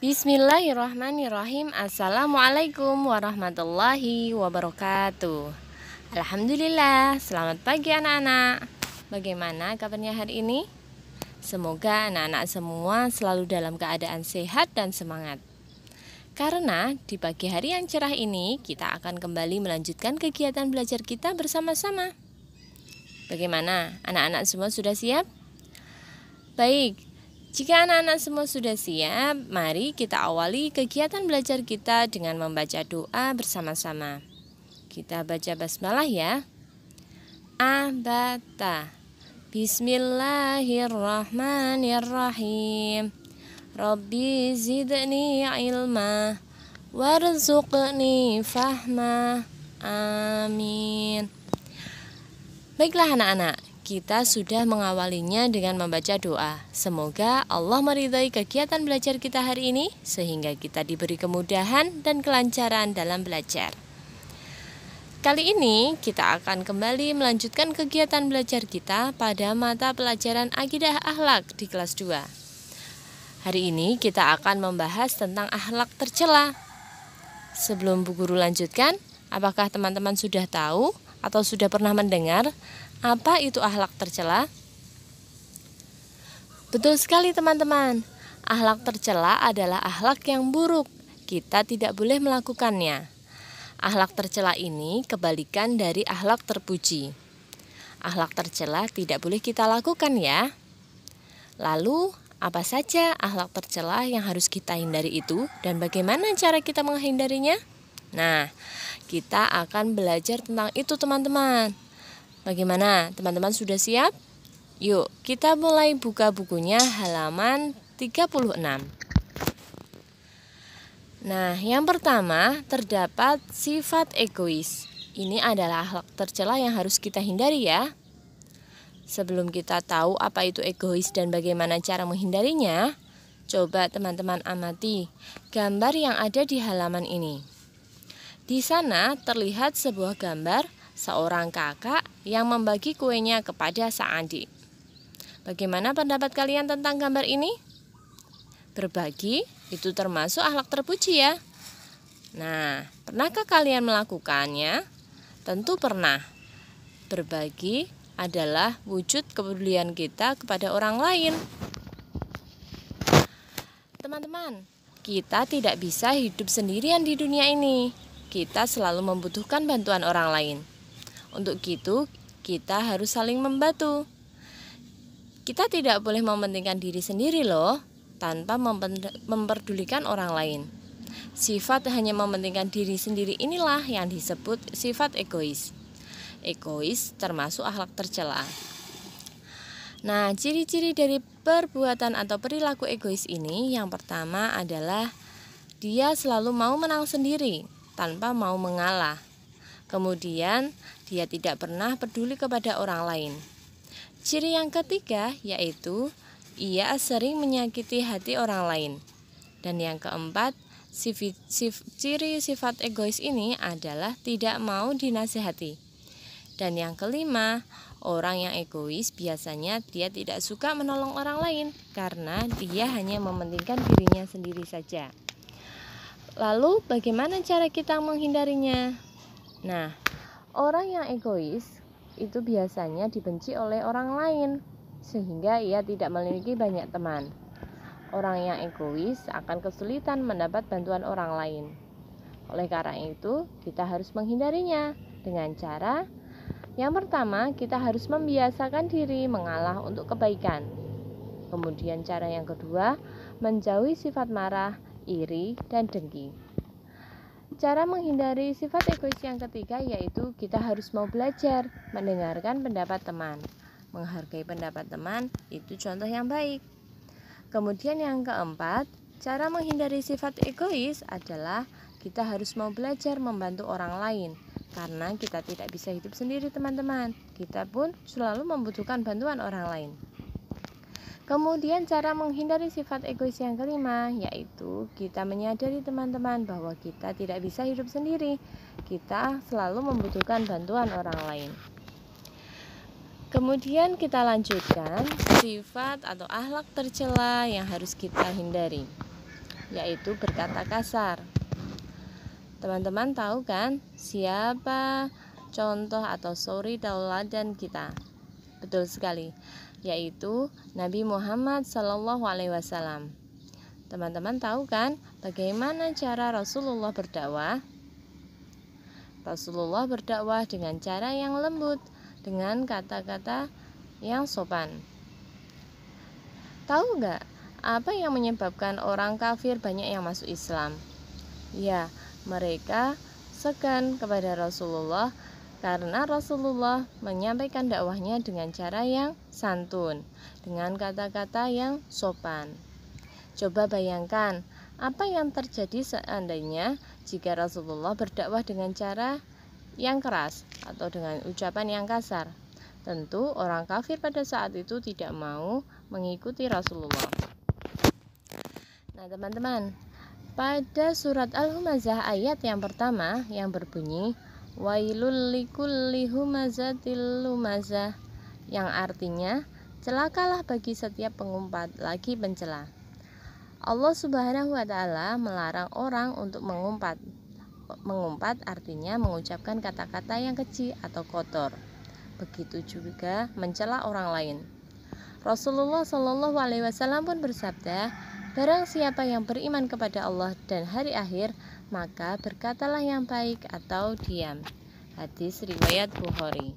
Bismillahirrahmanirrahim. Assalamualaikum warahmatullahi wabarakatuh. Alhamdulillah, selamat pagi anak-anak. Bagaimana kabarnya hari ini? Semoga anak-anak semua selalu dalam keadaan sehat dan semangat. Karena di pagi hari yang cerah ini kita akan kembali melanjutkan kegiatan belajar kita bersama-sama. Bagaimana? Anak-anak semua sudah siap? Baik. Jika anak-anak semua sudah siap, mari kita awali kegiatan belajar kita dengan membaca doa bersama-sama. Kita baca basmalah ya. Abata. Bismillahirrahmanirrahim. Rabbi zidni ilma warzuqni fahma. Amin. Baiklah anak-anak, kita sudah mengawalinya dengan membaca doa. Semoga Allah meridhai kegiatan belajar kita hari ini sehingga kita diberi kemudahan dan kelancaran dalam belajar. Kali ini kita akan kembali melanjutkan kegiatan belajar kita pada mata pelajaran Akidah Akhlak di kelas 2. Hari ini kita akan membahas tentang akhlak tercela. Sebelum Bu Guru lanjutkan, apakah teman-teman sudah tahu atau sudah pernah mendengar apa itu akhlak tercela? Betul sekali teman-teman. Akhlak tercela adalah akhlak yang buruk. Kita tidak boleh melakukannya. Akhlak tercela ini kebalikan dari akhlak terpuji. Akhlak tercela tidak boleh kita lakukan ya. Lalu, apa saja akhlak tercela yang harus kita hindari itu dan bagaimana cara kita menghindarinya? Nah, kita akan belajar tentang itu teman-teman. Bagaimana? Teman-teman sudah siap? Yuk, kita mulai buka bukunya halaman 36. Nah, yang pertama terdapat sifat egois. Ini adalah akhlak tercela yang harus kita hindari ya. Sebelum kita tahu apa itu egois dan bagaimana cara menghindarinya, coba teman-teman amati gambar yang ada di halaman ini. Di sana terlihat sebuah gambar seorang kakak yang membagi kuenya kepada sang adik. Bagaimana pendapat kalian tentang gambar ini? Berbagi itu termasuk akhlak terpuji ya. Nah, pernahkah kalian melakukannya? Tentu pernah. Berbagi adalah wujud kepedulian kita kepada orang lain. Teman-teman, kita tidak bisa hidup sendirian di dunia ini. Kita selalu membutuhkan bantuan orang lain. Untuk itu, kita harus saling membantu. Kita tidak boleh mementingkan diri sendiri loh, tanpa memperdulikan orang lain. Sifat hanya mementingkan diri sendiri inilah yang disebut sifat egois. Egois termasuk akhlak tercela. Nah, ciri-ciri dari perbuatan atau perilaku egois ini yang pertama adalah dia selalu mau menang sendiri, tanpa mau mengalah. Kemudian, dia tidak pernah peduli kepada orang lain. Ciri yang ketiga yaitu ia sering menyakiti hati orang lain. Dan yang keempat, ciri sifat egois ini adalah tidak mau dinasihati. Dan yang kelima, orang yang egois biasanya dia tidak suka menolong orang lain karena dia hanya mementingkan dirinya sendiri saja. Lalu bagaimana cara kita menghindarinya? Nah, orang yang egois itu biasanya dibenci oleh orang lain sehingga ia tidak memiliki banyak teman. Orang yang egois akan kesulitan mendapat bantuan orang lain. Oleh karena itu, kita harus menghindarinya dengan cara yang pertama, kita harus membiasakan diri mengalah untuk kebaikan. Kemudian cara yang kedua, menjauhi sifat marah, iri, dan dengki. Cara menghindari sifat egois yang ketiga yaitu kita harus mau belajar mendengarkan pendapat teman. Menghargai pendapat teman itu contoh yang baik. Kemudian yang keempat, cara menghindari sifat egois adalah kita harus mau belajar membantu orang lain. Karena kita tidak bisa hidup sendiri teman-teman. Kita pun selalu membutuhkan bantuan orang lain. Kemudian cara menghindari sifat egois yang kelima yaitu kita menyadari teman-teman bahwa kita tidak bisa hidup sendiri. Kita selalu membutuhkan bantuan orang lain. Kemudian kita lanjutkan sifat atau akhlak tercela yang harus kita hindari. yaitu berkata kasar. Teman-teman tahu kan siapa contoh atau suri tauladan kita? Betul sekali, yaitu Nabi Muhammad SAW. Teman-teman tahu kan bagaimana cara Rasulullah berdakwah? Rasulullah berdakwah dengan cara yang lembut, dengan kata-kata yang sopan. Tahu nggak apa yang menyebabkan orang kafir banyak yang masuk Islam? Ya, mereka segan kepada Rasulullah karena Rasulullah menyampaikan dakwahnya dengan cara yang santun, dengan kata-kata yang sopan. Coba bayangkan apa yang terjadi seandainya jika Rasulullah berdakwah dengan cara yang keras atau dengan ucapan yang kasar. Tentu orang kafir pada saat itu tidak mau mengikuti Rasulullah. Nah, teman-teman, pada surat Al-Humazah ayat yang pertama yang berbunyi Wailul likulli humazatil lumazah, yang artinya celakalah bagi setiap pengumpat lagi pencela. Allah Subhanahu wa taala melarang orang untuk mengumpat. Mengumpat artinya mengucapkan kata-kata yang keji atau kotor. Begitu juga mencela orang lain. Rasulullah Shallallahu Alaihi Wasallam pun bersabda, barang siapa yang beriman kepada Allah dan hari akhir, maka berkatalah yang baik atau diam. Hadis riwayat Bukhari.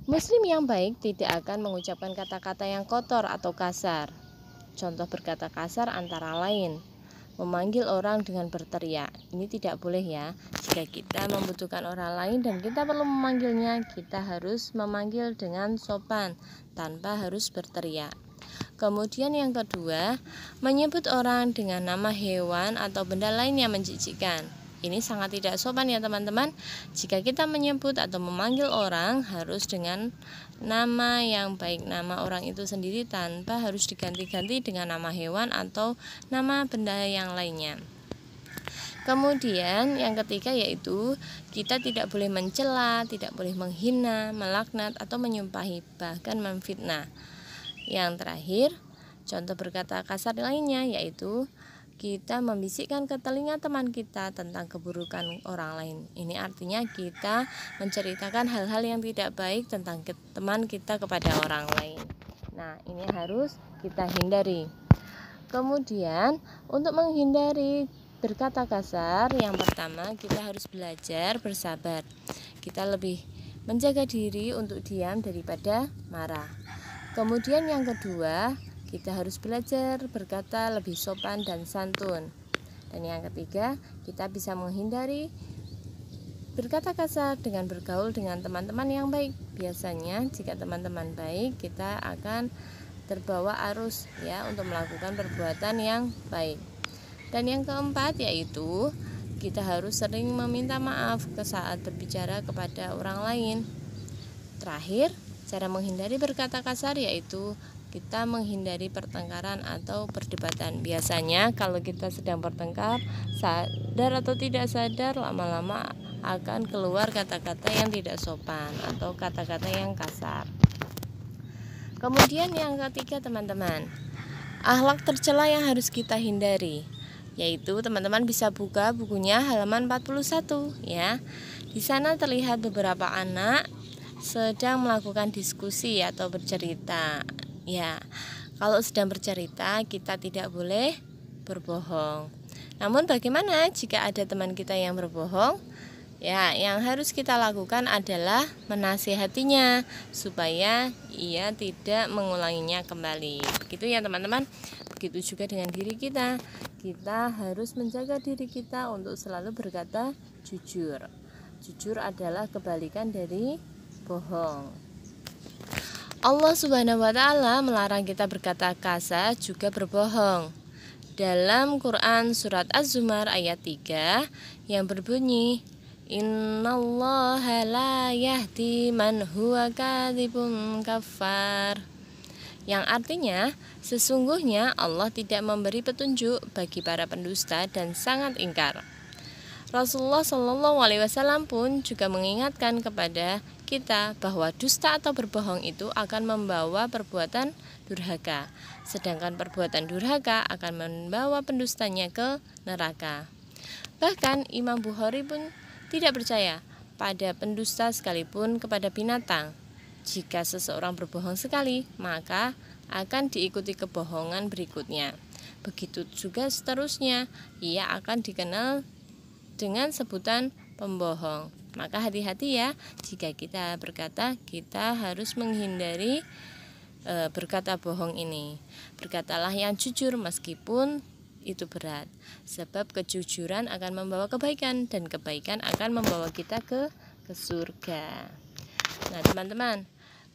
Muslim yang baik tidak akan mengucapkan kata-kata yang kotor atau kasar. Contoh berkata kasar antara lain, memanggil orang dengan berteriak. Ini tidak boleh ya. Jika kita membutuhkan orang lain dan kita perlu memanggilnya, kita harus memanggil dengan sopan tanpa harus berteriak. Kemudian yang kedua, menyebut orang dengan nama hewan atau benda lain yang menjijikkan. Ini sangat tidak sopan ya teman-teman. Jika kita menyebut atau memanggil orang harus dengan nama yang baik, nama orang itu sendiri tanpa harus diganti-ganti dengan nama hewan atau nama benda yang lainnya. Kemudian yang ketiga yaitu kita tidak boleh mencela, tidak boleh menghina, melaknat atau menyumpahi, bahkan memfitnah. Yang terakhir, contoh berkata kasar lainnya yaitu kita membisikkan ke telinga teman kita tentang keburukan orang lain. Ini artinya kita menceritakan hal-hal yang tidak baik tentang teman kita kepada orang lain. Nah, ini harus kita hindari. Kemudian, untuk menghindari berkata kasar, yang pertama kita harus belajar bersabar. Kita lebih menjaga diri untuk diam daripada marah. Kemudian yang kedua, kita harus belajar berkata lebih sopan dan santun. Dan yang ketiga, kita bisa menghindari berkata kasar dengan bergaul dengan teman-teman yang baik. Biasanya jika teman-teman baik, kita akan terbawa arus ya untuk melakukan perbuatan yang baik. Dan yang keempat yaitu kita harus sering meminta maaf saat berbicara kepada orang lain. Terakhir, cara menghindari berkata kasar yaitu kita menghindari pertengkaran atau perdebatan. Biasanya kalau kita sedang bertengkar, sadar atau tidak sadar, lama-lama akan keluar kata-kata yang tidak sopan atau kata-kata yang kasar. Kemudian yang ketiga teman-teman, akhlak tercela yang harus kita hindari, yaitu teman-teman bisa buka bukunya halaman 41 ya. Di sana terlihat beberapa anak sedang melakukan diskusi atau bercerita. Ya, kalau sedang bercerita kita tidak boleh berbohong. Namun bagaimana jika ada teman kita yang berbohong? Ya, yang harus kita lakukan adalah menasihatinya supaya ia tidak mengulanginya kembali. Begitu ya teman-teman. Begitu juga dengan diri kita. Kita harus menjaga diri kita untuk selalu berkata jujur. Jujur adalah kebalikan dari bohong. Allah Subhanahu wa taala melarang kita berkata kasar juga berbohong. Dalam Quran surat Az-Zumar ayat 3 yang berbunyi Innallaha la yahdi man huwa kadzibun kafar. Yang artinya sesungguhnya Allah tidak memberi petunjuk bagi para pendusta dan sangat ingkar. Rasulullah Shallallahu Alaihi Wasallam pun juga mengingatkan kepada kita bahwa dusta atau berbohong itu akan membawa perbuatan durhaka, sedangkan perbuatan durhaka akan membawa pendustanya ke neraka. Bahkan Imam Bukhari pun tidak percaya pada pendusta sekalipun kepada binatang. Jika seseorang berbohong sekali, maka akan diikuti kebohongan berikutnya. Begitu juga seterusnya, ia akan dikenal dengan sebutan pembohong. Maka hati-hati ya, jika kita berkata, kita harus menghindari berkata bohong ini. Berkatalah yang jujur meskipun itu berat, sebab kejujuran akan membawa kebaikan dan kebaikan akan membawa kita ke surga. Nah teman-teman,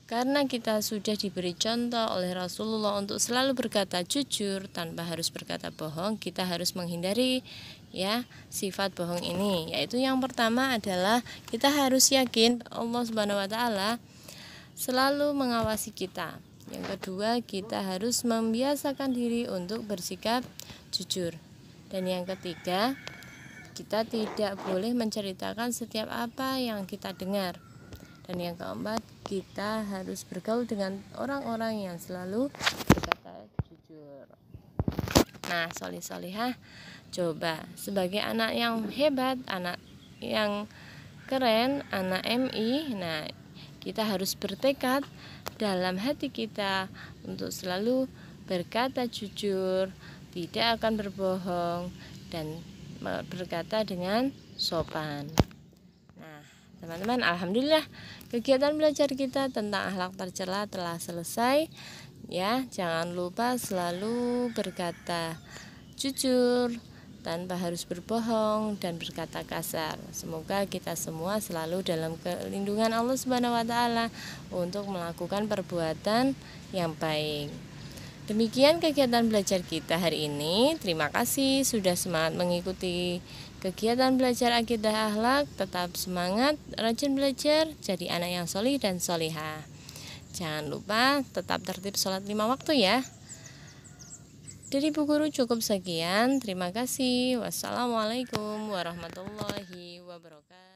karena kita sudah diberi contoh oleh Rasulullah untuk selalu berkata jujur tanpa harus berkata bohong, kita harus menghindari ya sifat bohong ini. Yaitu yang pertama adalah kita harus yakin Allah Subhanahu wa taala selalu mengawasi kita. Yang kedua, kita harus membiasakan diri untuk bersikap jujur. Dan yang ketiga, kita tidak boleh menceritakan setiap apa yang kita dengar. Dan yang keempat, kita harus bergaul dengan orang-orang yang selalu berkata jujur. Nah, solih-solihah, coba sebagai anak yang hebat, anak yang keren, anak MI, nah kita harus bertekad dalam hati kita untuk selalu berkata jujur, tidak akan berbohong, dan berkata dengan sopan. Nah, teman-teman, alhamdulillah kegiatan belajar kita tentang akhlak tercela telah selesai. Ya, jangan lupa selalu berkata jujur tanpa harus berbohong dan berkata kasar. Semoga kita semua selalu dalam kelindungan Allah Subhanahu wa taala untuk melakukan perbuatan yang baik. Demikian kegiatan belajar kita hari ini. Terima kasih sudah semangat mengikuti kegiatan belajar akidah akhlak. Tetap semangat, rajin belajar, jadi anak yang solih dan solihah. Jangan lupa tetap tertib sholat 5 waktu ya. Dari Bu Guru cukup sekian. Terima kasih. Wassalamualaikum warahmatullahi wabarakatuh.